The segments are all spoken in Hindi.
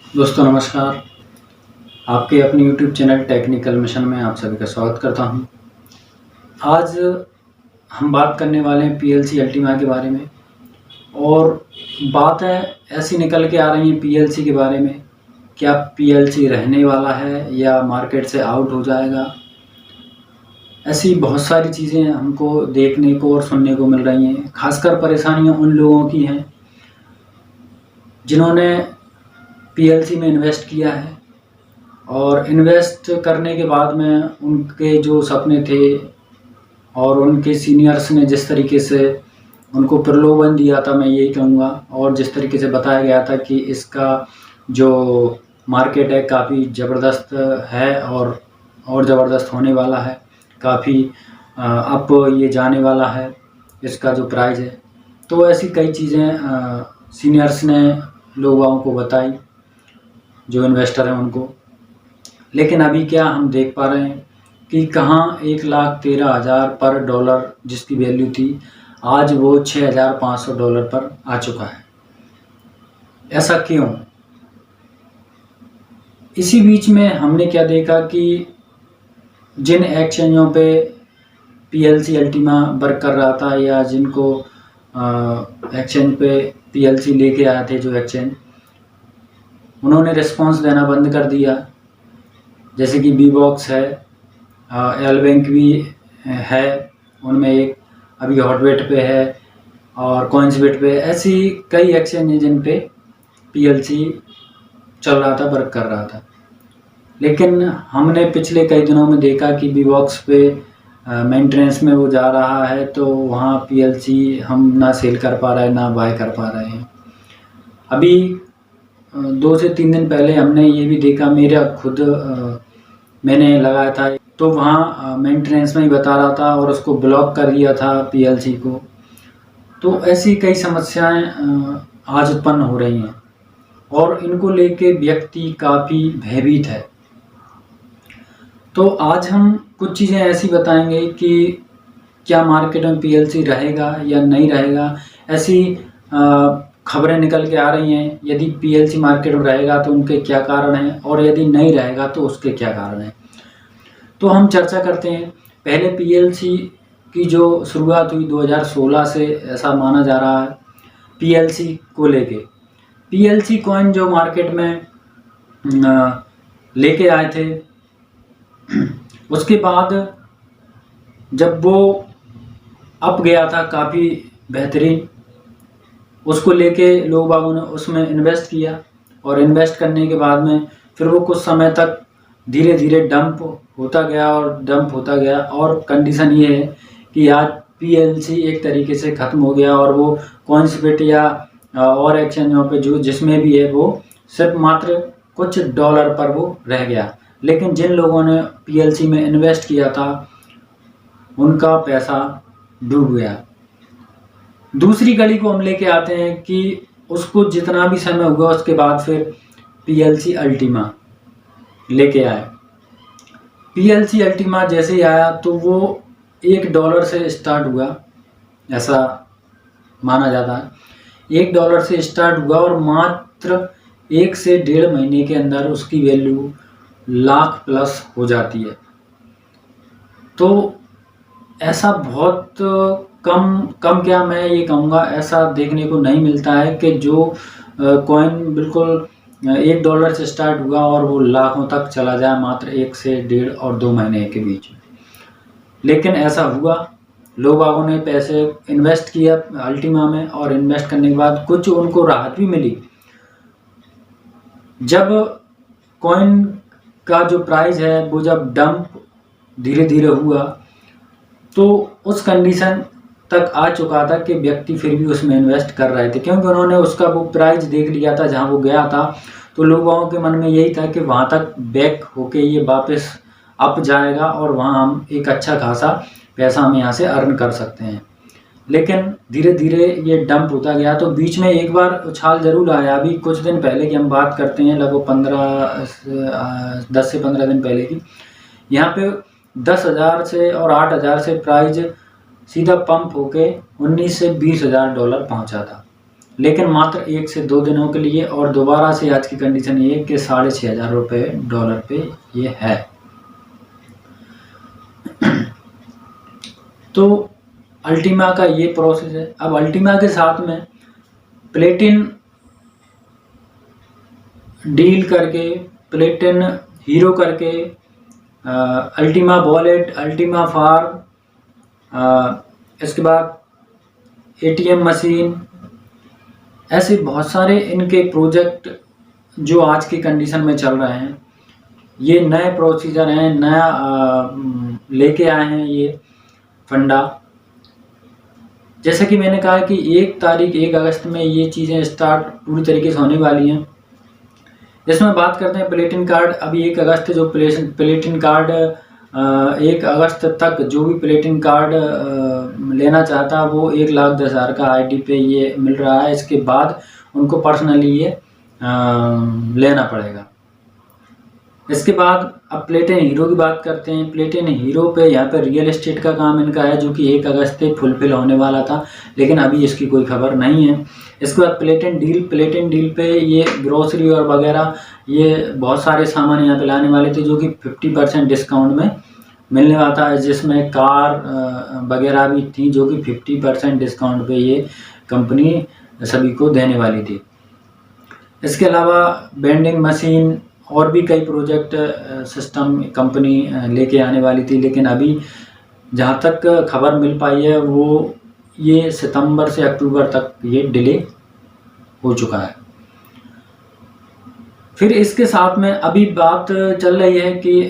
दोस्तों नमस्कार। आपके अपने YouTube चैनल टेक्निकल मिशन में आप सभी का स्वागत करता हूं। आज हम बात करने वाले हैं PLC अल्टीमा के बारे में और बातें ऐसी निकल के आ रही हैं PLC के बारे में। क्या PLC रहने वाला है या मार्केट से आउट हो जाएगा? ऐसी बहुत सारी चीज़ें हमको देखने को और सुनने को मिल रही हैं। खासकर परेशानियां उन लोगों की हैं जिन्होंने PLC में इन्वेस्ट किया है और इन्वेस्ट करने के बाद में उनके जो सपने थे और उनके सीनियर्स ने जिस तरीके से उनको प्रलोभन दिया था, मैं यही कहूँगा, और जिस तरीके से बताया गया था कि इसका जो मार्केट है काफ़ी ज़बरदस्त है और ज़बरदस्त होने वाला है, काफ़ी अप ये जाने वाला है इसका जो प्राइस है। तो ऐसी कई चीज़ें सीनियर्स ने लोगों को बताई, जो इन्वेस्टर हैं उनको। लेकिन अभी क्या हम देख पा रहे हैं कि कहाँ 1,13,000 पर डॉलर जिसकी वैल्यू थी, आज वो $6,500 पर आ चुका है। ऐसा क्यों? इसी बीच में हमने क्या देखा कि जिन एक्सचेंजों पे PLC अल्टीमा वर्क कर रहा था या जिनको एक्सचेंज पे PLC लेके आए थे जो एक्सचेंज, उन्होंने रिस्पॉन्स देना बंद कर दिया। जैसे कि बीबॉक्स है, एल बैंक भी है, उनमें एक अभी हॉटबेट पे है और कॉइन्सबेट पे, ऐसी कई एक्सचेंज हैं जिन पे PLC चल रहा था, वर्क कर रहा था। लेकिन हमने पिछले कई दिनों में देखा कि बीबॉक्स पे मेंटेनेंस में वो जा रहा है, तो वहाँ PLC हम ना सेल कर पा रहे हैं ना बाय कर पा रहे हैं। अभी 2 से 3 दिन पहले हमने ये भी देखा, मेरा खुद मैंने लगाया था, तो वहाँ मेंटेनेंस में ही बता रहा था और उसको ब्लॉक कर दिया था PLC को। तो ऐसी कई समस्याएं आज उत्पन्न हो रही हैं और इनको लेके व्यक्ति काफ़ी भयभीत है। तो आज हम कुछ चीज़ें ऐसी बताएंगे कि क्या मार्केट में PLC रहेगा या नहीं रहेगा। ऐसी खबरें निकल के आ रही हैं, यदि PLC मार्केट में रहेगा तो उनके क्या कारण हैं और यदि नहीं रहेगा तो उसके क्या कारण हैं। तो हम चर्चा करते हैं। पहले PLC की जो शुरुआत हुई 2016 से, ऐसा माना जा रहा है PLC को लेके। PLC कॉइन जो मार्केट में लेके आए थे, उसके बाद जब वो अप गया था काफ़ी बेहतरीन, उसको लेके लोग बागों ने उसमें इन्वेस्ट किया और इन्वेस्ट करने के बाद में फिर वो कुछ समय तक धीरे धीरे डंप होता गया और कंडीशन ये है कि आज PLC एक तरीके से ख़त्म हो गया और वो कॉइन्सबेट या और एक्सचेंजों पे जो जिसमें भी है वो सिर्फ मात्र कुछ डॉलर पर वो रह गया। लेकिन जिन लोगों ने PLC में इन्वेस्ट किया था उनका पैसा डूब गया। दूसरी कड़ी को हम लेके आते हैं कि उसको जितना भी समय हुआ उसके बाद फिर PLC अल्टीमा लेके आए। PLC अल्टीमा जैसे ही आया तो वो $1 से स्टार्ट हुआ, ऐसा माना जाता है। $1 से स्टार्ट हुआ और मात्र 1 से 1.5 महीने के अंदर उसकी वैल्यू लाख प्लस हो जाती है। तो ऐसा बहुत कम क्या, मैं ये कहूँगा ऐसा देखने को नहीं मिलता है कि जो कॉइन बिल्कुल $1 से स्टार्ट हुआ और वो लाखों तक चला जाए मात्र 1 से 1.5 और 2 महीने के बीच में। लेकिन ऐसा हुआ, लोग बागों ने पैसे इन्वेस्ट किया अल्टीमा में और इन्वेस्ट करने के बाद कुछ उनको राहत भी मिली। जब कॉइन का जो प्राइस है वो जब डंप धीरे धीरे हुआ तो उस कंडीशन तक आ चुका था कि व्यक्ति फिर भी उसमें इन्वेस्ट कर रहे थे, क्योंकि उन्होंने उसका वो प्राइस देख लिया था जहां वो गया था। तो लोगों के मन में यही था कि वहां तक बैक होके ये वापस अप जाएगा और वहां हम एक अच्छा खासा पैसा हम यहाँ से अर्न कर सकते हैं। लेकिन धीरे धीरे ये डंप होता गया। तो बीच में एक बार उछाल जरूर आया, अभी कुछ दिन पहले की हम बात करते हैं, लगभग 10 से 15 दिन पहले की। यहाँ पे 10,000 से और 8,000 से प्राइस सीधा पंप होके $19,000 से $20,000 पहुंचा था। लेकिन मात्र 1 से 2 दिनों के लिए, और दोबारा से आज की कंडीशन ये है कि 6,500 रुपये डॉलर पे ये है। तो अल्टीमा का ये प्रोसेस है। अब अल्टीमा के साथ में प्लेटिन डील करके, प्लेटिन हीरो करके, अल्टीमा वॉलेट, अल्टीमा फार्म, इसके बाद एटीएम मशीन, ऐसे बहुत सारे इनके प्रोजेक्ट जो आज की कंडीशन में चल रहे हैं, ये नए प्रोसीजर हैं, नया लेके आए हैं ये फंडा। जैसे कि मैंने कहा कि 1 अगस्त में ये चीज़ें स्टार्ट पूरी तरीके से होने वाली हैं। इसमें बात करते हैं प्लेटिन कार्ड। अभी 1 अगस्त जो प्लेटिन कार्ड 1 अगस्त तक जो भी प्लेटिन कार्ड लेना चाहता है वो 1,10,000 का आईडी पे ये मिल रहा है। इसके बाद उनको पर्सनली ये लेना पड़ेगा। इसके बाद अब प्लेटिन हीरो की बात करते हैं। प्लेटिन हीरो पे यहाँ पे रियल एस्टेट का काम इनका है, जो कि 1 अगस्त से फुलफिल होने वाला था, लेकिन अभी इसकी कोई खबर नहीं है। इसके बाद प्लेटिन डील पे ये ग्रोसरी और वगैरह ये बहुत सारे सामान यहाँ पे लाने वाले थे, जो कि 50% डिस्काउंट में मिलने वाला था, जिसमें कार वगैरह भी थी, जो कि 50% डिस्काउंट पे ये कंपनी सभी को देने वाली थी। इसके अलावा वेंडिंग मशीन और भी कई प्रोजेक्ट सिस्टम कंपनी लेके आने वाली थी, लेकिन अभी जहाँ तक खबर मिल पाई है वो ये सितंबर से अक्टूबर तक ये डिले हो चुका है। फिर इसके साथ में अभी बात चल रही है कि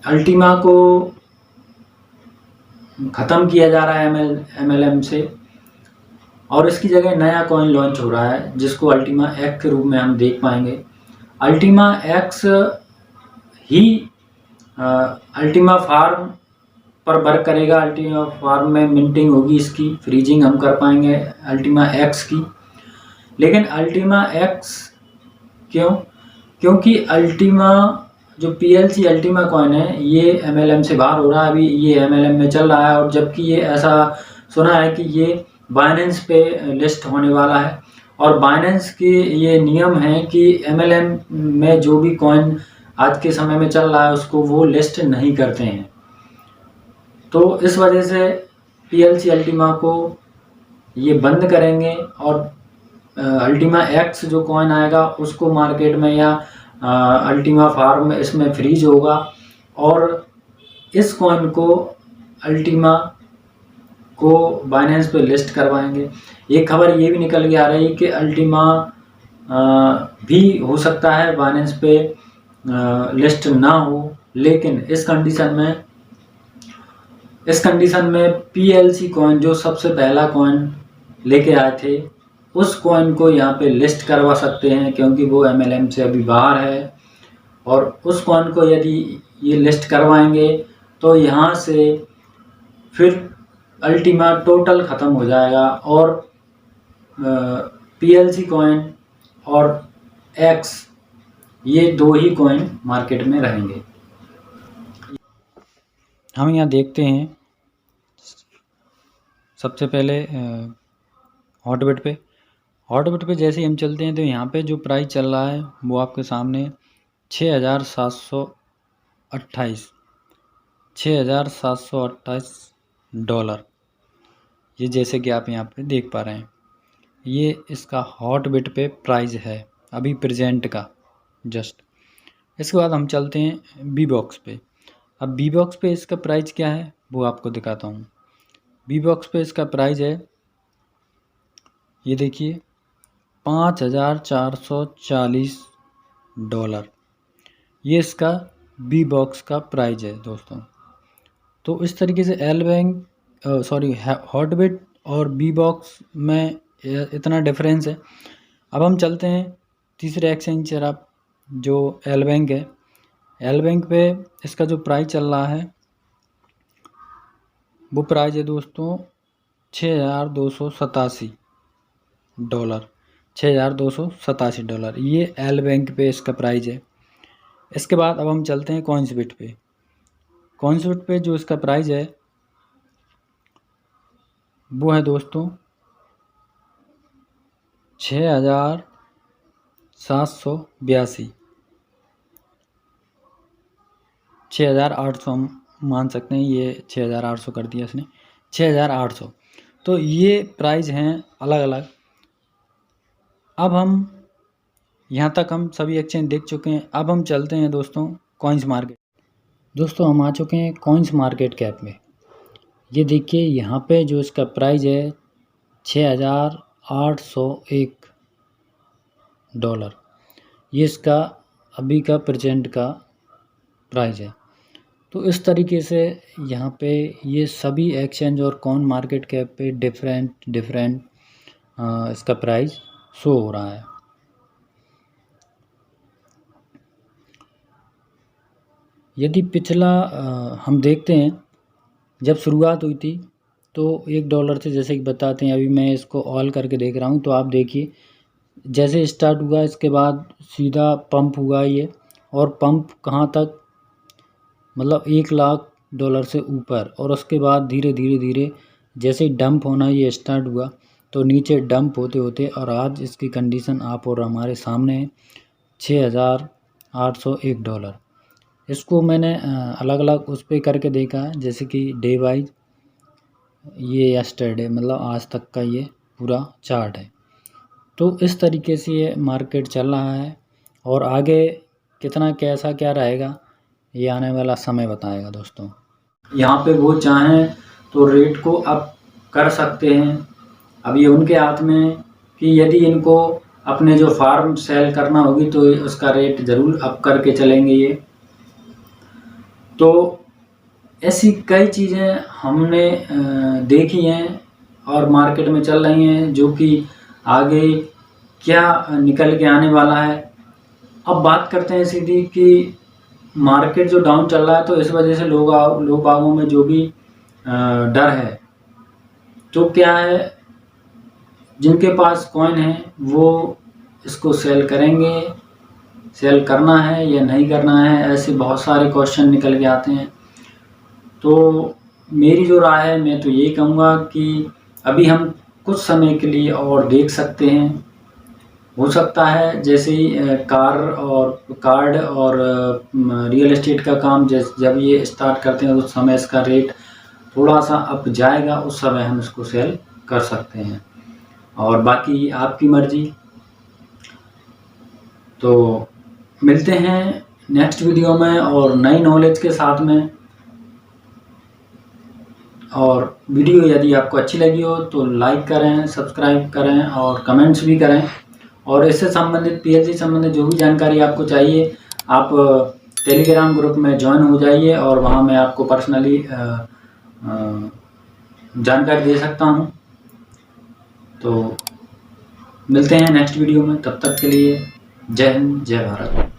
अल्टीमा को ख़त्म किया जा रहा है MLM से, और इसकी जगह नया कॉइन लॉन्च हो रहा है, जिसको अल्टीमा एक्स के रूप में हम देख पाएंगे। अल्टीमा एक्स ही अल्टीमा फार्म पर वर्क करेगा। अल्टीमा फार्म में मिंटिंग होगी, इसकी फ्रीजिंग हम कर पाएंगे अल्टीमा एक्स की। लेकिन अल्टीमा एक्स क्योंकि अल्टीमा जो PLC अल्टीमा कॉइन है ये MLM से बाहर हो रहा है, अभी ये MLM में चल रहा है, और जबकि ये ऐसा सुना है कि ये बाइनेंस पे लिस्ट होने वाला है। और बाइनेंस की ये नियम है कि MLM में जो भी कॉइन आज के समय में चल रहा है उसको वो लिस्ट नहीं करते हैं। तो इस वजह से PLC अल्टीमा को ये बंद करेंगे, और अल्टीमा एक्स जो कॉइन आएगा उसको मार्केट में या अल्टीमा फार्म इसमें फ्रीज होगा, और इस कॉइन को अल्टीमा को बाइनेंस पे लिस्ट करवाएंगे। एक खबर ये भी निकल के आ रही है कि अल्टीमा भी हो सकता है बाइनेंस पे लिस्ट ना हो, लेकिन इस कंडीशन में PLC कॉइन जो सबसे पहला कॉइन लेके आए थे उस कॉइन को यहाँ पे लिस्ट करवा सकते हैं, क्योंकि वो MLM से अभी बाहर है। और उस कॉइन को यदि ये लिस्ट करवाएंगे तो यहाँ से फिर अल्टीमा टोटल ख़त्म हो जाएगा, और PLC कॉइन और एक्स ये 2 ही कॉइन मार्केट में रहेंगे। हम यहाँ देखते हैं सबसे पहले हॉटबिट पे जैसे ही हम चलते हैं तो यहाँ पे जो प्राइस चल रहा है वो आपके सामने 6,728 डॉलर, ये जैसे कि आप यहाँ पे देख पा रहे हैं, ये इसका हॉटबिट पे प्राइस है अभी प्रेजेंट का जस्ट। इसके बाद हम चलते हैं B-Box पे। अब B-Box पे इसका प्राइस क्या है वो आपको दिखाता हूँ। B-Box पे इसका प्राइस है, ये देखिए, $5,440, ये इसका B-Box का प्राइस है दोस्तों। तो इस तरीके से हॉटबिट और B-Box में इतना डिफरेंस है। अब हम चलते हैं तीसरे एक्सचेंजर आप जो L-Bank है। L-Bank पे इसका जो प्राइस चल रहा है वो प्राइस है दोस्तों $6,287, ये L-Bank पे इसका प्राइस है। इसके बाद अब हम चलते हैं कॉइन्सबिट पे। कॉइन्सबिट पे जो इसका प्राइस है वो है दोस्तों 6,782, 6,800 हम मान सकते हैं, ये 6,800 कर दिया इसने, 6,800। तो ये प्राइस हैं अलग अलग। अब हम यहाँ तक हम सभी एक्सचेंज देख चुके हैं। अब हम चलते हैं दोस्तों कॉइन्स मार्केट। दोस्तों हम आ चुके हैं कॉइन्स मार्केट कैप में। ये देखिए यहाँ पे जो इसका प्राइस है $6,801, ये इसका अभी का प्रेजेंट का प्राइस है। तो इस तरीके से यहाँ पे ये सभी एक्सचेंज और कॉइन मार्केट कैप पे डिफरेंट इसका प्राइस शो हो रहा है। यदि पिछला हम देखते हैं, जब शुरुआत हुई थी तो $1 से, जैसे कि बताते हैं, अभी मैं इसको ऑल करके देख रहा हूँ, तो आप देखिए जैसे स्टार्ट हुआ इसके बाद सीधा पंप हुआ ये, और पंप कहाँ तक, मतलब $1,00,000 से ऊपर, और उसके बाद धीरे धीरे जैसे डंप होना ये स्टार्ट हुआ तो नीचे डंप होते होते, और आज इसकी कंडीशन आप और हमारे सामने है $6,801। इसको मैंने अलग अलग उस पर करके देखा है, जैसे कि डे वाइज, ये यस्टरडे मतलब आज तक का ये पूरा चार्ट है। तो इस तरीके से ये मार्केट चल रहा है, और आगे कितना कैसा क्या रहेगा ये आने वाला समय बताएगा दोस्तों। यहाँ पे वो चाहें तो रेट को अप कर सकते हैं। अब ये उनके हाथ में कि यदि इनको अपने जो फार्म सेल करना होगी तो उसका रेट ज़रूर अप करके चलेंगे ये। तो ऐसी कई चीज़ें हमने देखी हैं और मार्केट में चल रही हैं, जो कि आगे क्या निकल के आने वाला है। अब बात करते हैं सीधी कि मार्केट जो डाउन चल रहा है, तो इस वजह से लोग बागों में जो भी डर है, तो क्या है, जिनके पास कॉइन है वो इसको सेल करेंगे, सेल करना है या नहीं करना है, ऐसे बहुत सारे क्वेश्चन निकल के आते हैं। तो मेरी जो राय है, मैं तो यही कहूँगा कि अभी हम कुछ समय के लिए और देख सकते हैं। हो सकता है जैसे ही कार्ड और रियल एस्टेट का काम जब ये स्टार्ट करते हैं, उस समय इसका रेट थोड़ा सा अप जाएगा, उस समय हम इसको सेल कर सकते हैं, और बाकी आपकी मर्जी। तो मिलते हैं नेक्स्ट वीडियो में और नई नॉलेज के साथ में। और वीडियो यदि आपको अच्छी लगी हो तो लाइक करें, सब्सक्राइब करें और कमेंट्स भी करें। और इससे संबंधित पीएचडी संबंधित जो भी जानकारी आपको चाहिए, आप टेलीग्राम ग्रुप में ज्वाइन हो जाइए, और वहाँ मैं आपको पर्सनली जानकारी दे सकता हूँ। तो मिलते हैं नेक्स्ट वीडियो में, तब तक के लिए जय हिंद, जय भारत।